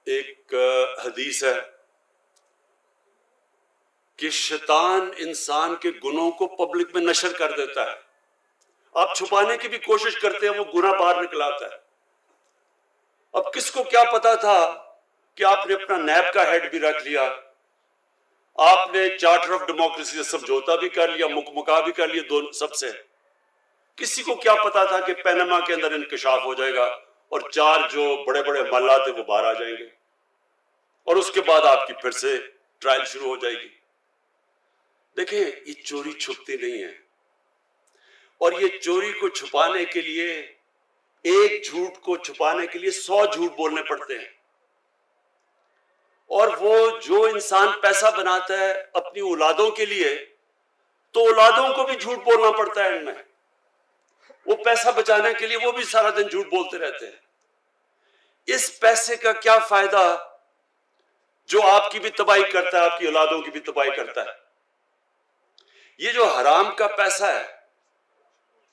ایک حدیث ہے کہ شیطان انسان کے گناہوں کو پبلک میں نشر کر دیتا ہے. آپ چھپانے کی بھی کوشش کرتے ہیں، وہ گناہ باہر نکل آتا ہے. اب کس کو کیا پتا تھا کہ آپ نے اپنا نیب کا ہیڈ بھی رکھ لیا، آپ نے چارٹر آف ڈیموکریسی سے سمجھوتا بھی کر لیا، مکمکا بھی کر لیا دونوں سب سے. کسی کو کیا پتا تھا کہ پینما کے اندر انکشاف ہو جائے گا اور 4 جو بڑے بڑے محلات ہیں وہ باہر آ جائیں گے اور اس کے بعد آپ کی پھر سے ٹرائل شروع ہو جائے گی. دیکھیں، یہ چوری چھپتی نہیں ہے، اور یہ چوری کو چھپانے کے لیے، ایک جھوٹ کو چھپانے کے لیے 100 جھوٹ بولنے پڑتے ہیں. اور وہ جو انسان پیسہ بناتا ہے اپنی اولادوں کے لیے، تو اولادوں کو بھی جھوٹ بولنا پڑتا ہے. ان میں وہ پیسہ بچانے کے لیے وہ بھی سارا دن جھوٹ بولتے رہتے ہیں. اس پیسے کا کیا فائدہ جو آپ کی بھی تباہی کرتا ہے، آپ کی اولادوں کی بھی تباہی کرتا ہے؟ یہ جو حرام کا پیسہ ہے،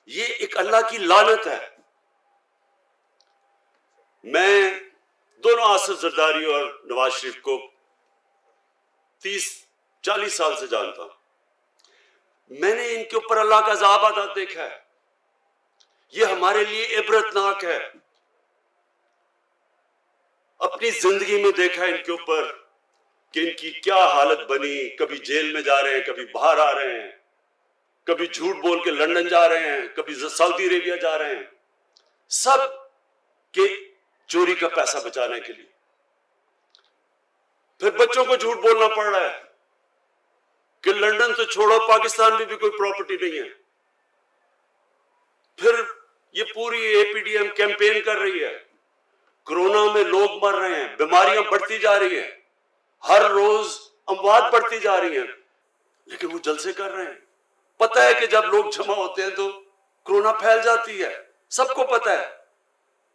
یہ ایک اللہ کی لعنت ہے. میں دونوں آصف زرداری اور نواز شریف کو 30-40 سال سے جانتا ہوں. میں نے ان کے اوپر اللہ کا عذاب آتا دیکھا ہے. یہ ہمارے لیے عبرتناک ہے. اپنی زندگی میں دیکھا ان کے اوپر کہ ان کی کیا حالت بنی. کبھی جیل میں جا رہے ہیں، کبھی باہر آ رہے ہیں، کبھی جھوٹ بول کے لندن جا رہے ہیں، کبھی سعودی عربیہ جا رہے ہیں، سب کے چوری کا پیسہ بچانے کے لیے. پھر بچوں کو جھوٹ بولنا پڑ رہا ہے کہ لندن تو چھوڑو، پاکستان میں بھی کوئی پراپرٹی نہیں ہے. پھر یہ پوری اے پی ڈی ایم کیمپین کر رہی ہے. کرونا میں لوگ مر رہے ہیں، بیماریاں بڑھتی جا رہی ہیں، ہر روز اموات بڑھتی جا رہی ہیں، لیکن وہ جلسے کر رہے ہیں. پتہ ہے کہ جب لوگ جمع ہوتے ہیں تو کرونا پھیل جاتی ہے، سب کو پتہ ہے.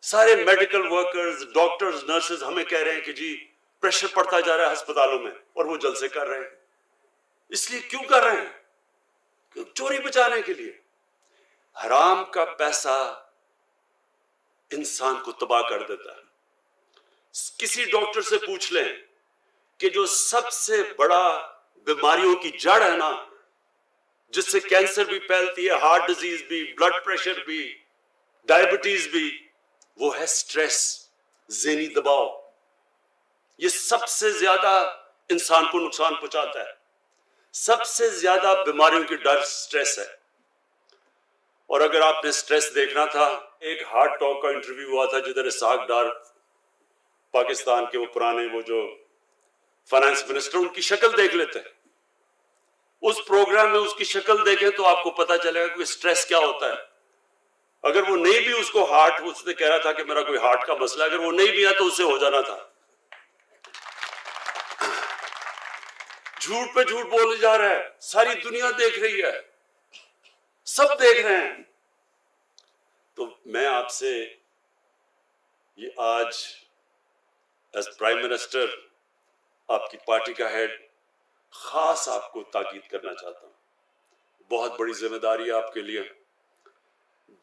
سارے میڈیکل ورکرز، ڈاکٹرز، نرسز ہمیں کہہ رہے ہیں کہ جی پریشر پڑتا جا رہا ہے ہسپتالوں میں، اور وہ جلسے کر رہے ہیں. اس لیے کیوں کر رہے ہیں؟ چوری بچانے کے لیے. حرام کا پیسہ انسان کو تباہ کر دیتا ہے. کسی ڈاکٹر سے پوچھ لیں کہ جو سب سے بڑا بیماریوں کی جڑ ہے نا، جس سے کینسر بھی پھیلتی ہے، ہارٹ ڈیزیز بھی، بلڈ پریشر بھی، ڈائبٹیز بھی، وہ ہے سٹریس، ذہنی دباؤ. یہ سب سے زیادہ انسان کو نقصان پہنچاتا ہے. سب سے زیادہ بیماریوں کی ڈر سٹریس ہے. اور اگر آپ نے سٹریس دیکھنا تھا، ایک ہارٹ ٹاک کا انٹرویو ہوا تھا جدھر اسحاق ڈار، پاکستان کے وہ پرانے وہ جو فائنانس منسٹر، ان کی شکل دیکھ لیتے ہیں. اس پروگرام میں اس کی شکل دیکھیں تو آپ کو پتا چلے گا کہ سٹریس کیا ہوتا ہے. اگر وہ نہیں بھی اس کو ہارٹ، اس نے کہہ رہا تھا کہ میرا کوئی ہارٹ کا مسئلہ ہے، اگر وہ نہیں بھی ہے تو اسے ہو جانا تھا. جھوٹ پہ جھوٹ بولے جا رہا ہے، ساری دنیا دیکھ رہی ہے، سب دیکھ رہے ہیں. تو میں آپ سے یہ آج ایز پرائم منسٹر، آپ کی پارٹی کا ہیڈ، خاص آپ کو تاکید کرنا چاہتا ہوں. بہت بڑی ذمہ داری ہے آپ کے لیے.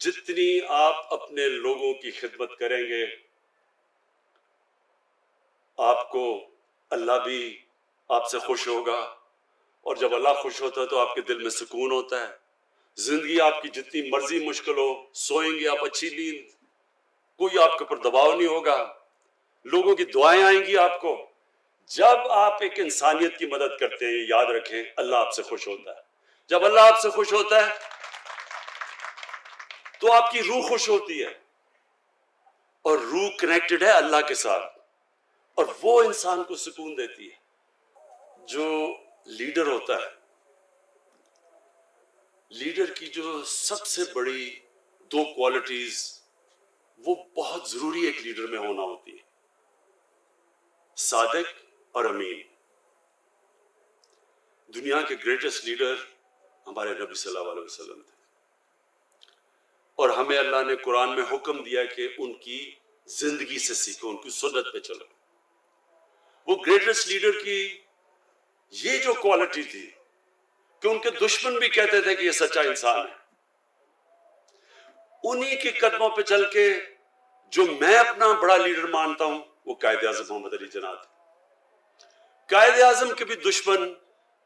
جتنی آپ اپنے لوگوں کی خدمت کریں گے، آپ کو اللہ بھی آپ سے خوش ہوگا، اور جب اللہ خوش ہوتا ہے تو آپ کے دل میں سکون ہوتا ہے. زندگی آپ کی جتنی مرضی مشکل ہو، سوئیں گے آپ اچھی نیند، کوئی آپ کے اوپر دباؤ نہیں ہوگا، لوگوں کی دعائیں آئیں گی آپ کو. جب آپ ایک انسانیت کی مدد کرتے ہیں، یاد رکھیں اللہ آپ سے خوش ہوتا ہے. جب اللہ آپ سے خوش ہوتا ہے تو آپ کی روح خوش ہوتی ہے، اور روح کنیکٹڈ ہے اللہ کے ساتھ، اور وہ انسان کو سکون دیتی ہے. جو لیڈر ہوتا ہے، لیڈر کی جو سب سے بڑی 2 کوالٹیز وہ بہت ضروری ایک لیڈر میں ہونا ہوتی ہے: صادق اور امین. دنیا کے گریٹسٹ لیڈر ہمارے نبی صلی اللہ علیہ وسلم تھے، اور ہمیں اللہ نے قرآن میں حکم دیا کہ ان کی زندگی سے سیکھو، ان کی سنت پہ چلو. وہ گریٹسٹ لیڈر کی یہ جو کوالٹی تھی کہ ان کے دشمن بھی کہتے تھے کہ یہ سچا انسان ہے. انہی کے قدموں پہ چل کے جو میں اپنا بڑا لیڈر مانتا ہوں وہ قائد اعظم محمد علی جناح تھے۔ قائد اعظم کے بھی دشمن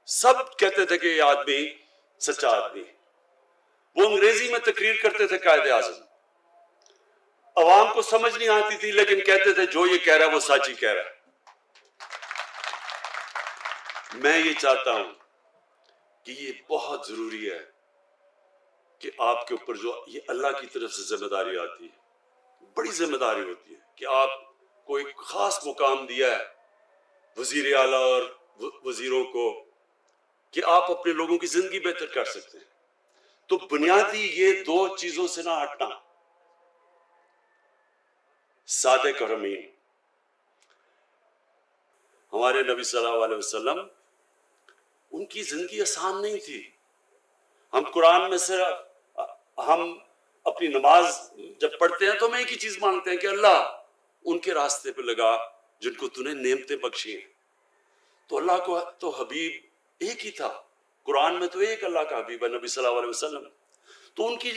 سب کہتے تھے کہ یہ آدمی سچا آدمی ہے۔ وہ انگریزی میں تقریر کرتے تھے قائد اعظم، عوام کو سمجھ نہیں آتی تھی، لیکن کہتے تھے جو یہ کہہ رہا ہے وہ سچ ہی کہہ رہا ہے۔ میں یہ چاہتا ہوں کہ یہ بہت ضروری ہے کہ آپ کے اوپر جو یہ اللہ کی طرف سے ذمہ داری آتی ہے، بڑی ذمہ داری ہوتی ہے کہ آپ کو ایک خاص مقام دیا ہے وزیر اعلیٰ اور وزیروں کو کہ آپ اپنے لوگوں کی زندگی بہتر کر سکتے ہیں۔ تو بنیادی یہ دو چیزوں سے نہ ہٹنا، صادق اور امین۔ ہمارے نبی صلی اللہ علیہ وسلم، ان کی زندگی آسان نہیں تھی۔ ہم قرآن میں سے ہم اپنی نماز جب پڑھتے ہیں تو ہم ایک ہی چیز مانگتے ہیں کہ اللہ ان کے راستے پہ لگا جن کو تو نے نعمتیں بخشی ہیں۔ تو اللہ کو تو حبیب ایک ہی تھا، قرآن میں تو ایک اللہ کا حبیب ہے نبی صلی اللہ علیہ وسلم۔ تو ان کی،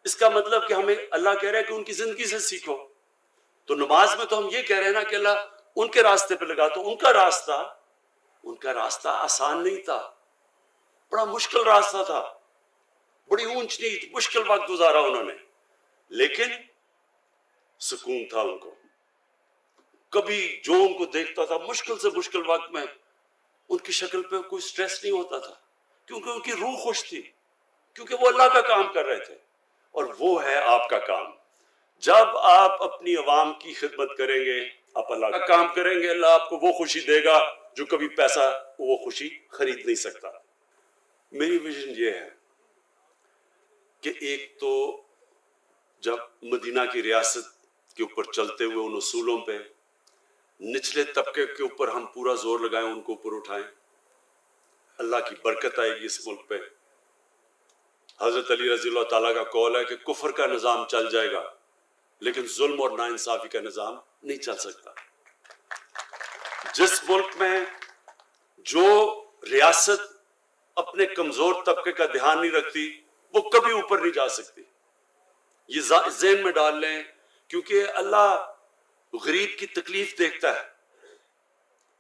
اس کا مطلب کہ ہمیں اللہ کہہ رہا ہے کہ ان کی زندگی سے سیکھو۔ تو نماز میں تو ہم یہ کہہ رہے ہیں نا کہ اللہ ان کے راستے پہ لگا، تو ان کا راستہ آسان نہیں تھا، بڑا مشکل راستہ تھا، بڑی اونچ نیچ مشکل وقت گزارا انہوں نے، لیکن سکون تھا ان کو۔ کبھی جو ان کو دیکھتا تھا مشکل سے مشکل وقت میں ان کی شکل پہ کوئی سٹریس نہیں ہوتا تھا، کیونکہ ان کی روح خوش تھی، کیونکہ وہ اللہ کا کام کر رہے تھے، اور وہ ہے آپ کا کام۔ جب آپ اپنی عوام کی خدمت کریں گے، آپ اللہ کا کام کریں گے، اللہ آپ کو وہ خوشی دے گا جو کبھی پیسہ وہ خوشی خرید نہیں سکتا۔ میری ویژن یہ ہے کہ ایک تو جب مدینہ کی ریاست کے اوپر چلتے ہوئے ان اصولوں پہ نچلے طبقے کے اوپر ہم پورا زور لگائیں، ان کو اوپر اٹھائیں، اللہ کی برکت آئے گی اس ملک پہ۔ حضرت علی رضی اللہ تعالیٰ کا قول ہے کہ کفر کا نظام چل جائے گا لیکن ظلم اور ناانصافی کا نظام نہیں چل سکتا۔ جس ملک میں جو ریاست اپنے کمزور طبقے کا دھیان نہیں رکھتی وہ کبھی اوپر نہیں جا سکتی، یہ ذہن میں ڈال لیں، کیونکہ اللہ غریب کی تکلیف دیکھتا ہے،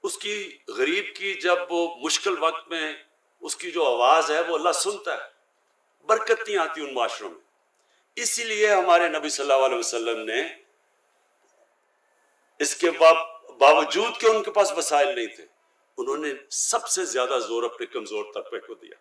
اس کی غریب کی جب وہ مشکل وقت میں اس کی جو آواز ہے وہ اللہ سنتا ہے، برکت نہیں آتی ان معاشروں میں۔ اسی لیے ہمارے نبی صلی اللہ علیہ وسلم نے اس کے باوجود کہ ان کے پاس وسائل نہیں تھے، انہوں نے سب سے زیادہ زور اپنے کمزور طبقے کو دیا۔